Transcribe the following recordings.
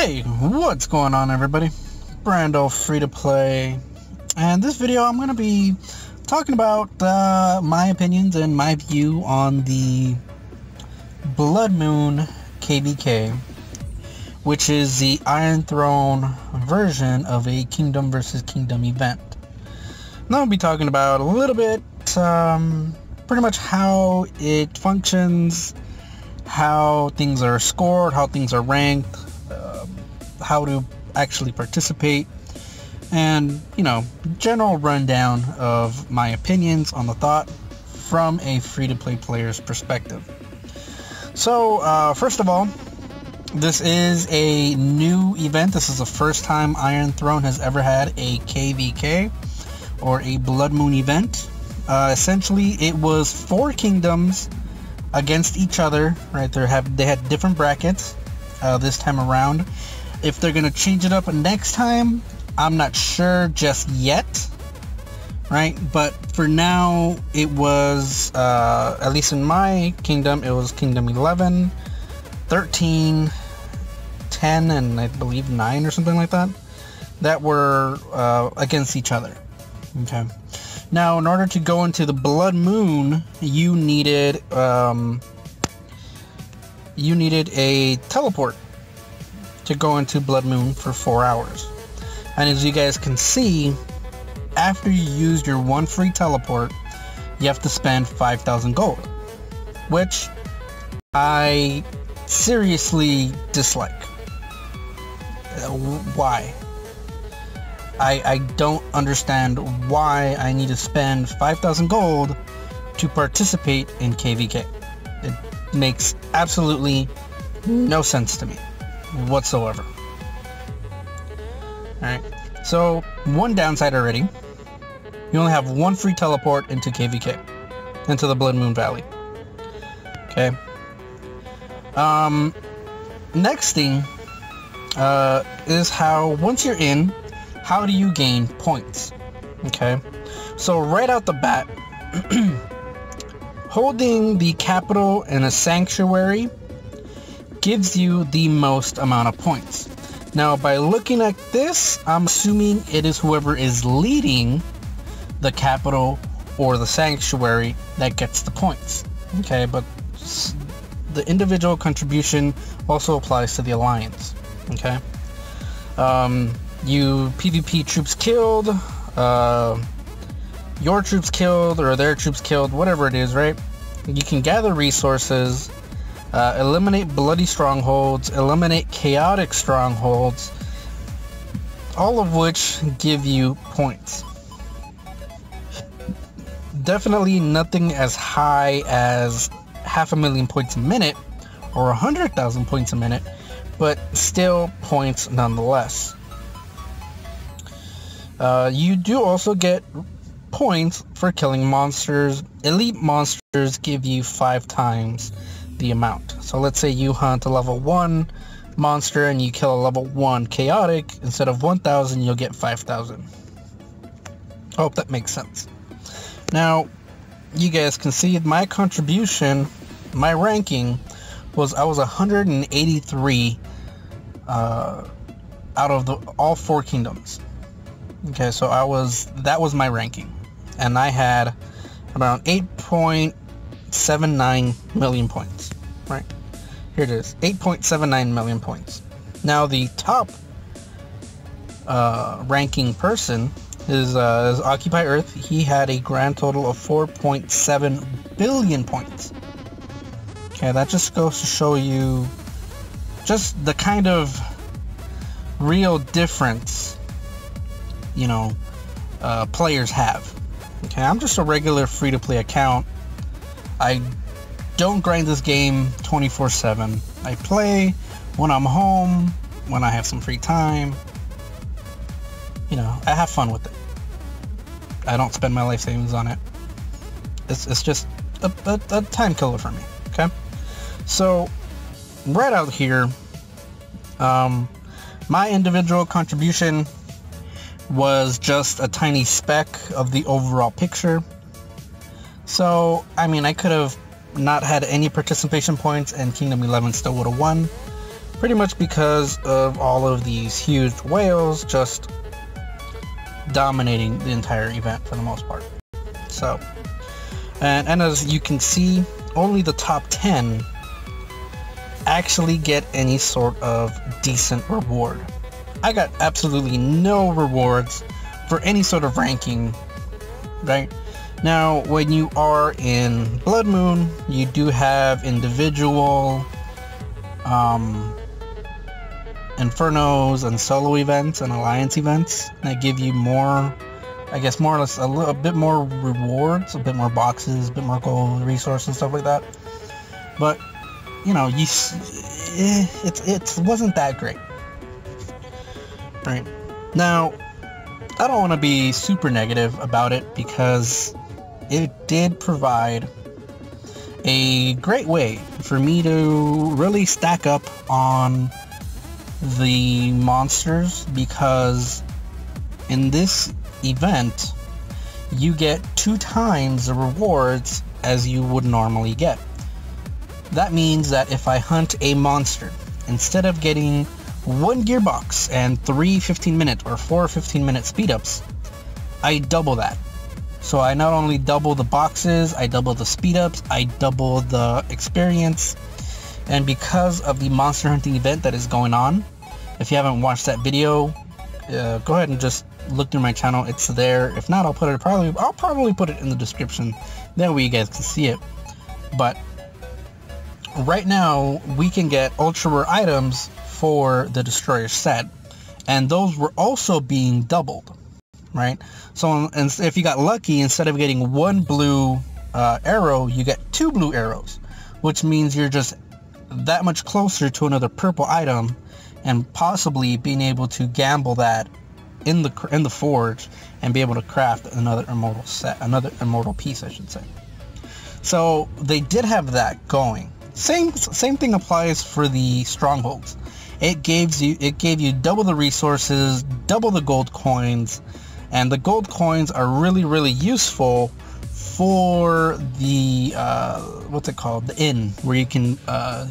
Hey, what's going on, everybody? Brando, free to play, and this video I'm going to be talking about my opinions and my view on the Blood Moon KvK, which is the Iron Throne version of a Kingdom versus Kingdom event. And I'll be talking about a little bit, pretty much how it functions, how things are scored, how things are ranked, how to actually participate, and, you know, general rundown of my opinions on the thought from a free-to-play player's perspective. So, first of all, this is a new event. This is the first time Iron Throne has ever had a KvK, or a Blood Moon event. Essentially, it was 4 kingdoms against each other, right? They had different brackets this time around. If they're going to change it up next time, I'm not sure just yet, right? But for now, it was, at least in my kingdom, it was Kingdom 11, 13, 10, and I believe 9 or something like that, that were against each other. Okay. Now, in order to go into the Blood Moon, you needed a teleport to go into Blood Moon for 4 hours. And as you guys can see, after you use your one free teleport, you have to spend 5,000 gold, which I seriously dislike. Why? I don't understand why I need to spend 5,000 gold to participate in KvK. It makes absolutely no sense to me whatsoever. Alright, so one downside already. You only have one free teleport into KvK, into the Blood Moon Valley. Okay. Next thing is how, once you're in, how do you gain points? Okay, so right out the bat, holding the capital and a sanctuary gives you the most amount of points. Now, by looking at this, I'm assuming it is whoever is leading the capital or the sanctuary that gets the points. Okay, but the individual contribution also applies to the alliance. Okay, you PvP troops killed, your troops killed, or their troops killed, whatever it is, right? You can gather resources, eliminate bloody strongholds, eliminate chaotic strongholds, all of which give you points. Definitely nothing as high as 500,000 points a minute or 100,000 points a minute, but still points nonetheless. You do also get points for killing monsters. Elite monsters give you 5 times the amount. So let's say you hunt a level 1 monster and you kill a level 1 chaotic. Instead of 1,000, you'll get 5,000. I hope that makes sense. Now, you guys can see my contribution, my ranking was, I was 183 out of all 4 kingdoms. Okay, so that was my ranking, and I had around 8.79 million points. Right here it is, 8.79 million points. Now the top ranking person is Occupy Earth. He had a grand total of 4.7 billion points. Okay, that just goes to show you just the kind of real difference, you know, players have. Okay, I'm just a regular free-to-play account. I don't grind this game 24/7. I play when I'm home, when I have some free time. You know, I have fun with it. I don't spend my life savings on it. It's just a time killer for me. Okay, so right out here, my individual contribution was just a tiny speck of the overall picture. So, I mean, I could have not had any participation points and Kingdom 11 still would have won. pretty much because of all of these huge whales just dominating the entire event for the most part. So, and as you can see, only the top 10 actually get any sort of decent reward. I got absolutely no rewards for any sort of ranking, right? Now, when you are in Blood Moon, you do have individual Infernos and solo events and alliance events that give you more, I guess more or less a bit more rewards, a bit more boxes, a bit more gold resources, stuff like that. But you know, it wasn't that great, right? Now, I don't want to be super negative about it because it did provide a great way for me to really stack up on the monsters, because in this event you get 2 times the rewards as you would normally get. That means that if I hunt a monster, instead of getting 1 gearbox and 3 15-minute or 4 15-minute speed ups, I double that. So I not only double the boxes, I double the speed ups, I double the experience. And because of the monster hunting event that is going on, if you haven't watched that video, go ahead and just look through my channel. It's there. If not, I'll probably put it in the description. That way you guys can see it. But right now we can get ultra rare items for the destroyer set, and those were also being doubled, right? So and if you got lucky, instead of getting 1 blue arrow, you get 2 blue arrows, which means you're just that much closer to another purple item, and possibly being able to gamble that in the forge and be able to craft another immortal set, another immortal piece, I should say. So they did have that going. Same thing applies for the strongholds. It gave you double the resources, double the gold coins, and the gold coins are really useful for the what's it called, the inn, where you can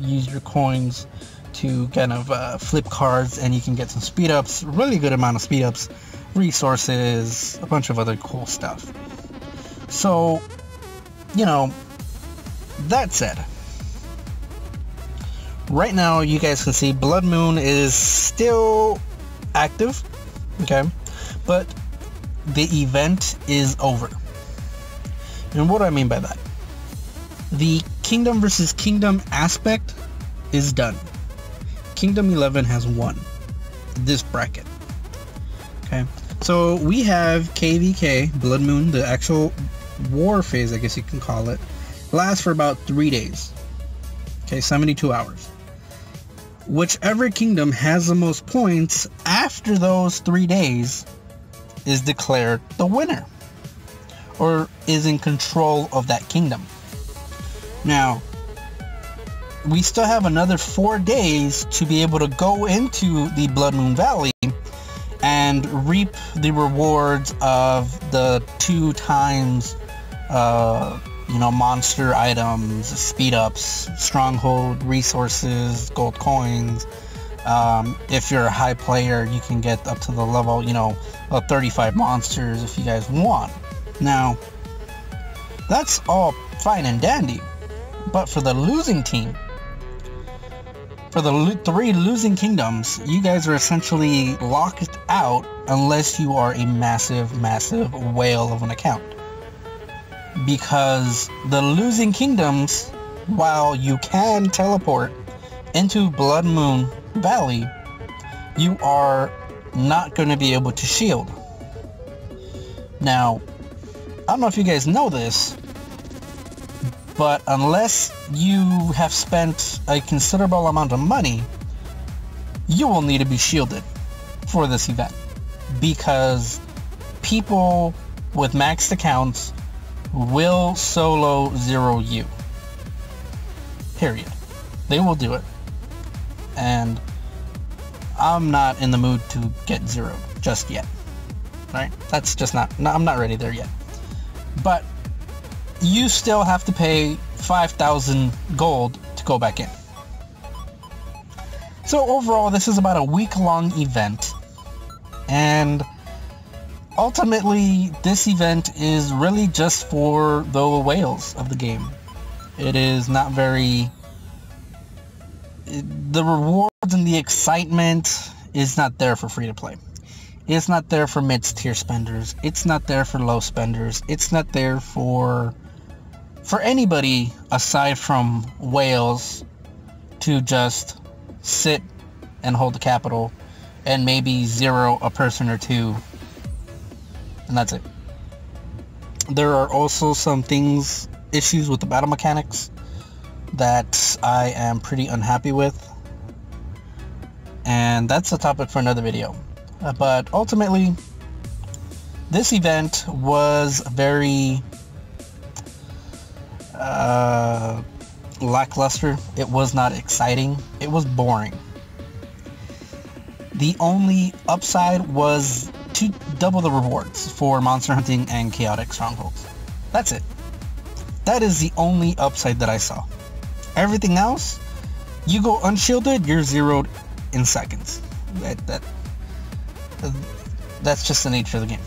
use your coins to kind of flip cards, and you can get some speed ups, really good amount of speed ups, resources, a bunch of other cool stuff. So, you know, that said, right now you guys can see Blood Moon is still active, okay, but the event is over. And what do I mean by that? The kingdom versus kingdom aspect is done. Kingdom 11 has won this bracket. Okay, so we have KvK, Blood Moon, the actual war phase, I guess you can call it, lasts for about 3 days. Okay, 72 hours. Whichever kingdom has the most points after those 3 days is declared the winner, or is in control of that kingdom. Now, we still have another 4 days to be able to go into the Blood Moon Valley and reap the rewards of the 2 times you know, monster items, speed ups, stronghold resources, gold coins. If you're a high player, you can get up to the level, you know, of 35 monsters if you guys want. Now, that's all fine and dandy, but for the losing team, for the 3 losing kingdoms, you guys are essentially locked out unless you are a massive whale of an account. Because the losing kingdoms, while you can teleport into Blood Moon Valley, you are not going to be able to shield. Now, I don't know if you guys know this, but unless you have spent a considerable amount of money, you will need to be shielded for this event, because people with maxed accounts will solo zero you. Period. They will do it. And I'm not in the mood to get zeroed just yet. Right? That's just not, I'm not ready there yet. But you still have to pay 5,000 gold to go back in. So overall, this is about a week-long event, and ultimately, this event is really just for the whales of the game. It is not very... The rewards and the excitement is not there for free-to-play. It's not there for mid-tier spenders. It's not there for low spenders. It's not there for anybody aside from whales to just sit and hold the capital and maybe zero a person or two, and that's it. There are also some issues with the battle mechanics that I am pretty unhappy with, and that's a topic for another video. But ultimately, this event was very lackluster. It was not exciting. It was boring. The only upside was to double the rewards for monster hunting and chaotic strongholds. That's it. That is the only upside that I saw. Everything else, you go unshielded, you're zeroed in seconds. That's just the nature of the game.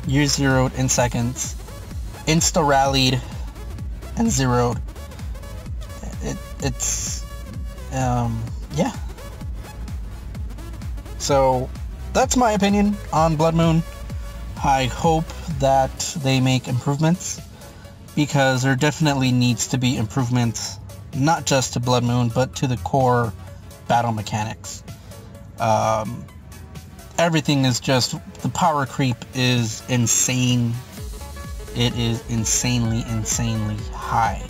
You're zeroed in seconds, insta-rallied, and zeroed. Yeah. So, that's my opinion on Blood Moon. I hope that they make improvements, because there definitely needs to be improvements, not just to Blood Moon, but to the core battle mechanics. Everything is just, the power creep is insane. It is insanely high.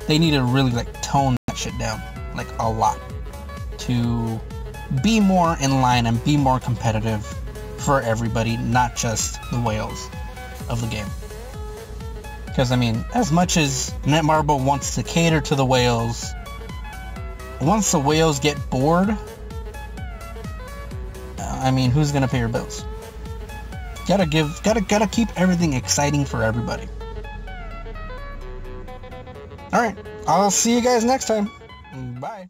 They need to really tone that shit down, a lot, to be more in line and be more competitive for everybody, not just the whales of the game. Because, I mean, as much as Netmarble wants to cater to the whales, once the whales get bored, I mean, who's gonna pay your bills? Gotta keep everything exciting for everybody. Alright, I'll see you guys next time. Bye.